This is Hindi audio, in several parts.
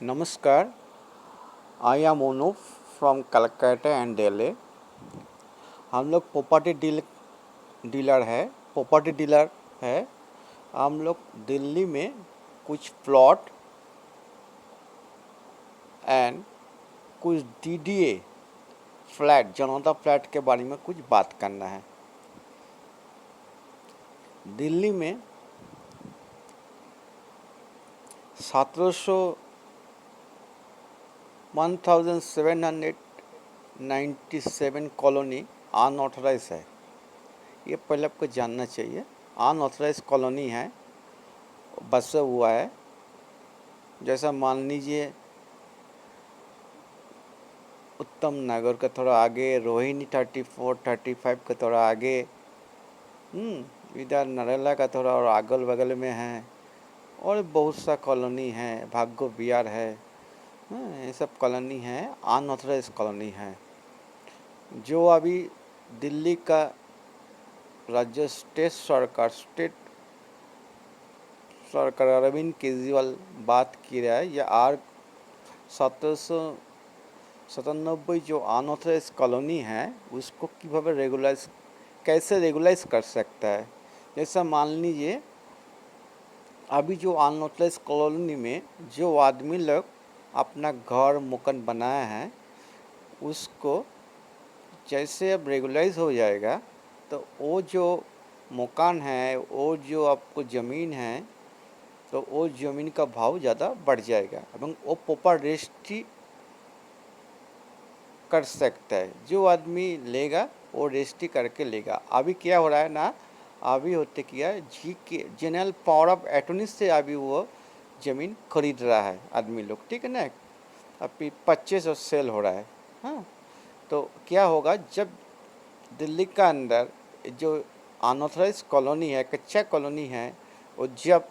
नमस्कार, I am Onu from Calcutta and Delhi. हम लोग प्रॉपर्टी डीलर है। हम लोग दिल्ली में कुछ प्लॉट एंड कुछ डीडीए फ्लैट, जनता फ्लैट के बारे में कुछ बात करना है। दिल्ली में 1797 कॉलोनी अनऑथराइज है। ये पहले आपको जानना चाहिए। अनऑथराइज कॉलोनी है, बसा हुआ है। जैसा मान लीजिए उत्तम नगर का थोड़ा आगे, रोहिणी 34 35 का थोड़ा आगे, इधर नरेला का थोड़ा और अगल बगल में है, और बहुत सा कॉलोनी है, भाग्य विहार है। ये सब कॉलोनी है, अनऑथराइज कॉलोनी है। जो अभी दिल्ली का राज्य स्टेट सरकार अरविंद केजरीवाल बात की रहा है, या आर 1797 जो अनऑथराइज कॉलोनी है उसको कैसे रेगुलाइज कर सकता है। जैसा मान लीजिए अभी जो अनऑथराइज कॉलोनी में जो आदमी लोग अपना घर मकान बनाया है, उसको जैसे अब रेगुलाइज हो जाएगा तो वो जो मकान है, वो जो आपको ज़मीन है, तो वो ज़मीन का भाव ज़्यादा बढ़ जाएगा एवं वो प्रॉपर रजिस्ट्री कर सकता है। जो आदमी लेगा वो रजिस्ट्री करके लेगा। अभी क्या हो रहा है ना, अभी होते क्या जी के जनरल पावर ऑफ अटॉर्नी से अभी वो ज़मीन खरीद रहा है आदमी लोग, ठीक है ना। अभी 2500 सेल हो रहा है। हाँ, तो क्या होगा जब दिल्ली का अंदर जो अनऑथराइज कॉलोनी है, कच्चा कॉलोनी है, वो जब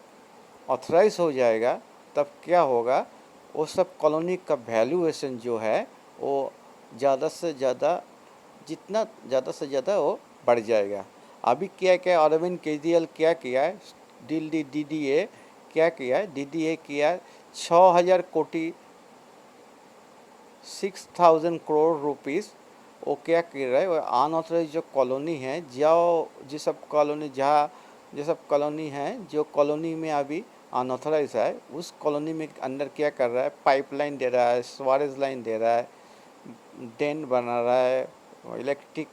ऑथराइज हो जाएगा तब क्या होगा, वो सब कॉलोनी का वैल्यूएशन जो है वो ज़्यादा से ज़्यादा, जितना ज़्यादा से ज़्यादा वो बढ़ जाएगा। अभी क्या क्या अरविंद केजरीवाल क्या किया है, दिल्ली डीडीए क्या किया है, डीडीए किया 6000 कोटी 6000 करोड़ रुपीस वो क्या कर रहा है, वो अनऑथराइज जो कॉलोनी है, जिस सब कॉलोनी है, जो कॉलोनी में अभी अनऑथराइज है, उस कॉलोनी में अंदर क्या कर रहा है, पाइपलाइन दे रहा है, सीवरेज लाइन दे रहा है, ड्रेन बना रहा है, इलेक्ट्रिक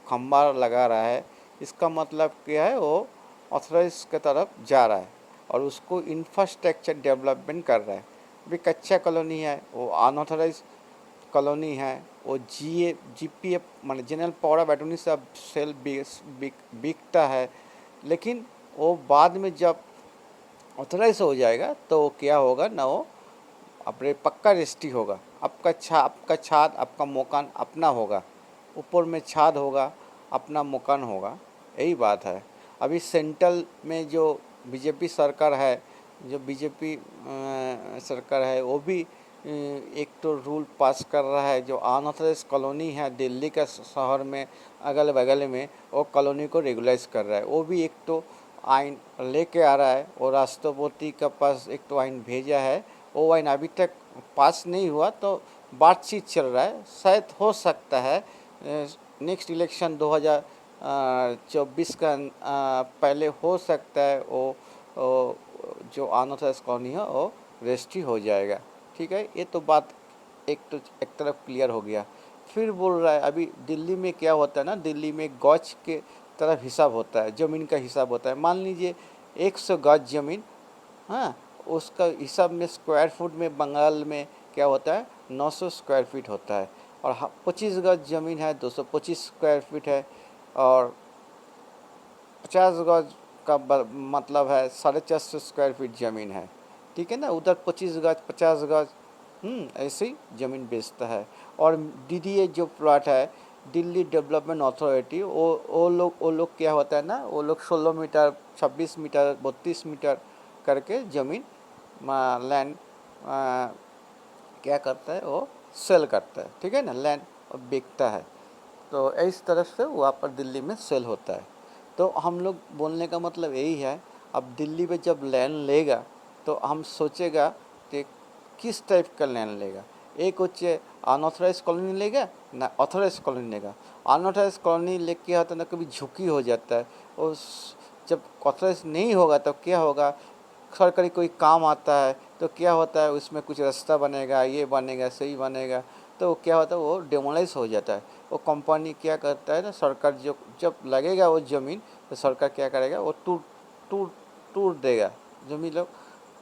खंबा लगा रहा है। इसका मतलब क्या है, वो ऑथराइज की तरफ जा रहा है और उसको इंफ्रास्ट्रक्चर डेवलपमेंट कर रहा है। अभी कच्चा कॉलोनी है, वो अनऑथराइज कॉलोनी है, वो जीपीएफ मान जनरल पावर ऑफ अटॉर्नी से अब सेल बिकता है। लेकिन वो बाद में जब ऑथराइज हो जाएगा तो क्या होगा ना, वो अपने पक्का रजिस्ट्री होगा। आपका छाद, आपका मकान अपना होगा, ऊपर में छाद होगा, अपना मकान होगा। यही बात है। अभी सेंट्रल में जो बीजेपी सरकार है, जो बीजेपी सरकार है, वो भी एक तो रूल पास कर रहा है। जो अनऑथराइज कॉलोनी है दिल्ली का शहर में अगल बगल में, वो कॉलोनी को रेगुलाइज कर रहा है। वो भी एक तो आइन लेके आ रहा है, और राष्ट्रपति के पास एक तो आइन भेजा है। वो आइन अभी तक पास नहीं हुआ, तो बातचीत चल रहा है। शायद हो सकता है नेक्स्ट इलेक्शन 2024 का पहले हो सकता है वो जो अनऑथराइज कॉलोनी है वो रजिस्ट्री हो जाएगा। ठीक है, ये तो बात एक तरफ क्लियर हो गया। फिर बोल रहा है अभी दिल्ली में क्या होता है ना, दिल्ली में गज के तरफ हिसाब होता है, ज़मीन का हिसाब होता है। मान लीजिए 100 गज ज़मीन, हाँ, उसका हिसाब में स्क्वायर फुट में बंगाल में क्या होता है, 900 स्क्वायर फीट होता है। और 25 गज ज़मीन है, 225 स्क्वायर फीट है। और 50 गज का मतलब है 450 स्क्वायर फीट ज़मीन है। ठीक है ना, उधर 25 गज 50 गज ऐसे ही ज़मीन बेचता है। और डीडीए जो प्लॉट है, दिल्ली डेवलपमेंट अथॉरिटी, वो लोग क्या होता है ना, वो लोग 16 मीटर 26 मीटर 32 मीटर करके ज़मीन लैंड क्या करता है, वो सेल करता है। ठीक है ना, लैंड बिकता है। तो इस तरह से वहाँ पर दिल्ली में सेल होता है। तो हम लोग बोलने का मतलब यही है, अब दिल्ली में जब लैंड लेगा तो हम सोचेगा कि किस टाइप का लैंड लेगा। एक होच्छे अनऑथराइज कॉलोनी लेगा ना ऑथराइज कॉलोनी लेगा। अनऑथराइज कॉलोनी लेके आता ना कभी झुकी हो जाता है, और जब ऑथराइज नहीं होगा तब क्या होगा, सरकारी कोई काम आता है तो क्या होता है, उसमें कुछ रास्ता बनेगा, ये बनेगा, सही बनेगा, तो क्या होता है वो डेमोलाइज हो जाता है। वो कंपनी क्या करता है ना, सरकार जो जब लगेगा वो ज़मीन, तो सरकार क्या करेगा, वो टूट टूट टूट देगा, ज़मीन लोग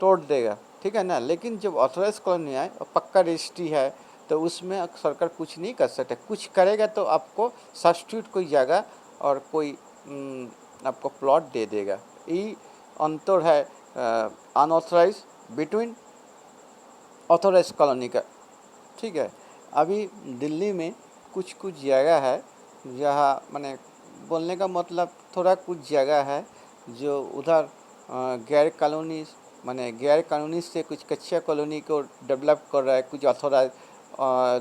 तोड़ देगा, ठीक है ना। लेकिन जब ऑथराइज कॉलोनी आए और पक्का रजिस्ट्री है, तो उसमें सरकार कुछ नहीं कर सकता। कुछ करेगा तो आपको सब्स्टिट्यूट कोई जगह और कोई आपको प्लॉट दे देगा। ये अंतर है अनऑथराइज बिटवीन ऑथराइज कॉलोनी का, ठीक है। अभी दिल्ली में कुछ कुछ जगह है जहाँ मैंने बोलने का मतलब थोड़ा कुछ जगह है जो उधर गैर कॉलोनी माने गैर कानूनी से कुछ कच्चा कॉलोनी को डेवलप कर रहा है कुछ अथॉराइज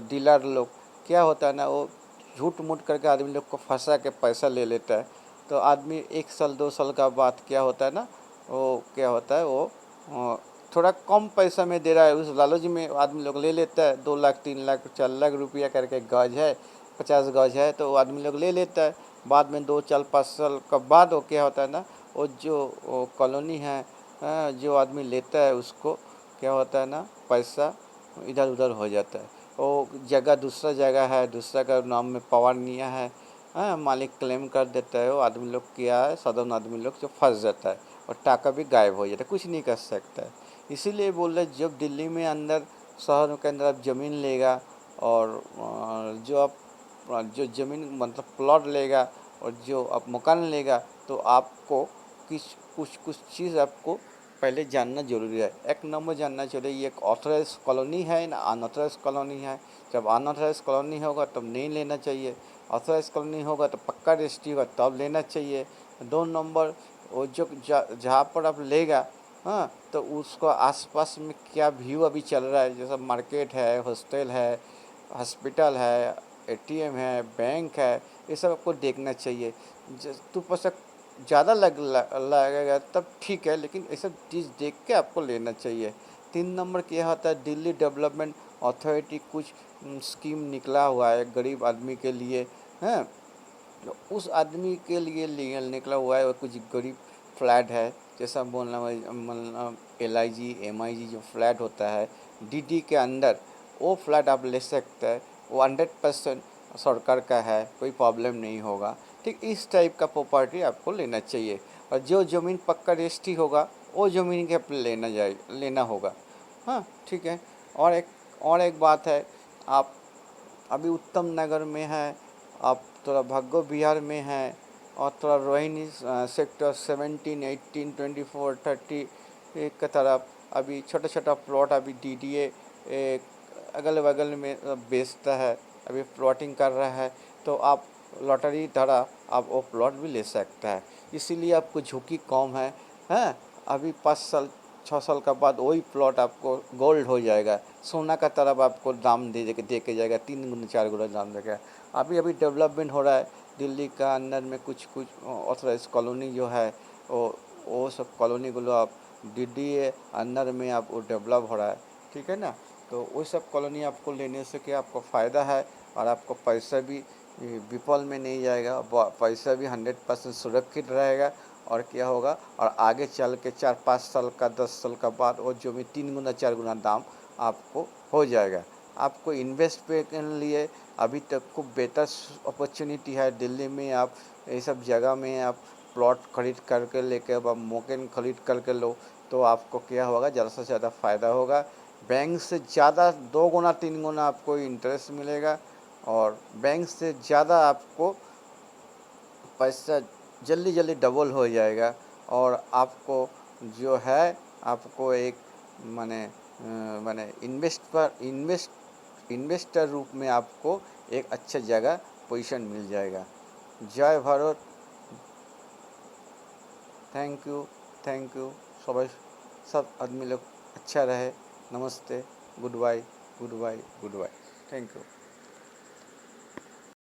डीलर लोग। क्या होता है ना, वो झूठ मूठ करके आदमी लोग को फंसा के पैसा ले लेता है। तो आदमी 1 साल 2 साल का बाद क्या होता है ना, वो क्या होता है, वो थोड़ा कम पैसा में दे रहा है, उस लालच में आदमी लोग ले लेता है। 2 लाख 3 लाख 4 लाख रुपया करके गज है, 50 गज है, तो आदमी लोग ले लेता है। बाद में 2 4 5 साल का बाद वो क्या होता है ना, वो जो कॉलोनी है, जो आदमी लेता है उसको क्या होता है ना, पैसा इधर उधर हो जाता है। वो जगह दूसरा जगह है, दूसरा का नाम में पावर निया है, मालिक क्लेम कर देता है। वो आदमी लोग क्या है, साधारण आदमी लोग जो फंस जाता है और टाका भी गायब हो जाता है, कुछ नहीं कर सकता है। इसीलिए बोल रहे, जब दिल्ली में अंदर शहरों के अंदर आप ज़मीन लेगा और जो आप जो ज़मीन मतलब प्लॉट लेगा और जो आप मकान लेगा, तो आपको कुछ कुछ चीज़ आपको पहले जानना ज़रूरी है। एक नंबर जानना चाहिए ये एक ऑथराइज कॉलोनी है ना अनऑथराइज कॉलोनी है। जब अनऑथराइज कॉलोनी होगा तब नहीं लेना चाहिए, ऑथराइज कॉलोनी होगा तो पक्का रजिस्ट्री होगा तब लेना चाहिए। 2 नंबर, वो जो जहाँ पर आप लेगा, हाँ, तो उसको आसपास में क्या व्यू अभी चल रहा है, जैसे मार्केट है, हॉस्टल है, हॉस्पिटल है, एटीएम है, बैंक है, ये सब आपको देखना चाहिए। तो पैसा ज़्यादा लगेगा तब ठीक है, लेकिन ये सब चीज़ देख के आपको लेना चाहिए। 3 नंबर क्या होता है, दिल्ली डेवलपमेंट अथॉरिटी कुछ स्कीम निकला हुआ है गरीब आदमी के लिए, हैं। तो उस आदमी के लिए निकला हुआ है, और कुछ गरीब फ्लैट है, जैसा बोलना मतलब LIG MIG जो फ्लैट होता है DD के अंदर, वो फ्लैट आप ले सकते हैं। वो 100% सरकार का है, कोई प्रॉब्लम नहीं होगा। ठीक इस टाइप का प्रॉपर्टी आपको लेना चाहिए, और जो ज़मीन पक्का रजिस्ट्री होगा वो ज़मीन के लेना होगा। हाँ ठीक है। और एक बात है, आप अभी उत्तम नगर में है, आप थोड़ा भग्गो बिहार में है, और थोड़ा रोहिणी सेक्टर 17 18 24 30 के तरफ अभी छोटा छोटा प्लॉट अभी DDA अगल बगल में बेचता है, अभी प्लॉटिंग कर रहा है। तो आप लॉटरी धरा आप वो प्लॉट भी ले सकता है। इसीलिए आपको झुकी कम है, हैं। अभी 5 साल 6 साल का बाद वही प्लॉट आपको गोल्ड हो जाएगा, सोना का तरफ आपको दाम दे के जाएगा, 3 गुना 4 गुना दाम देगा। अभी अभी डेवलपमेंट हो रहा है दिल्ली का अंदर में, कुछ कुछ ऑथराइज कॉलोनी जो है, वो सब कॉलोनी को आप DDA अंदर में आप वो डेवलप हो रहा है, ठीक है ना। तो वो सब कॉलोनी आपको लेने से क्या आपको फ़ायदा है, और आपको पैसा भी विफल में नहीं जाएगा, पैसा भी 100% सुरक्षित रहेगा। और क्या होगा, और आगे चल के 4 5 साल का 10 साल का बाद वो जो भी 3 गुना 4 गुना दाम आपको हो जाएगा। आपको इन्वेस्ट पे के लिए अभी तक खूब बेहतर अपॉर्चुनिटी है दिल्ली में। आप ये सब जगह में आप प्लॉट खरीद करके लेके अब आप मकान खरीद करके लो, तो आपको क्या होगा, ज़्यादा से ज़्यादा फ़ायदा होगा। बैंक से ज़्यादा 2 गुना 3 गुना आपको इंटरेस्ट मिलेगा, और बैंक से ज़्यादा आपको पैसा जल्दी जल्दी डबल हो जाएगा। और आपको जो है, आपको एक माने माने इन्वेस्टर रूप में आपको एक अच्छा जगह पोजीशन मिल जाएगा। जय Bharat. Thank you, thank you. सब आदमी लोग अच्छा रहे। नमस्ते, good bye, good bye, good bye. Thank you.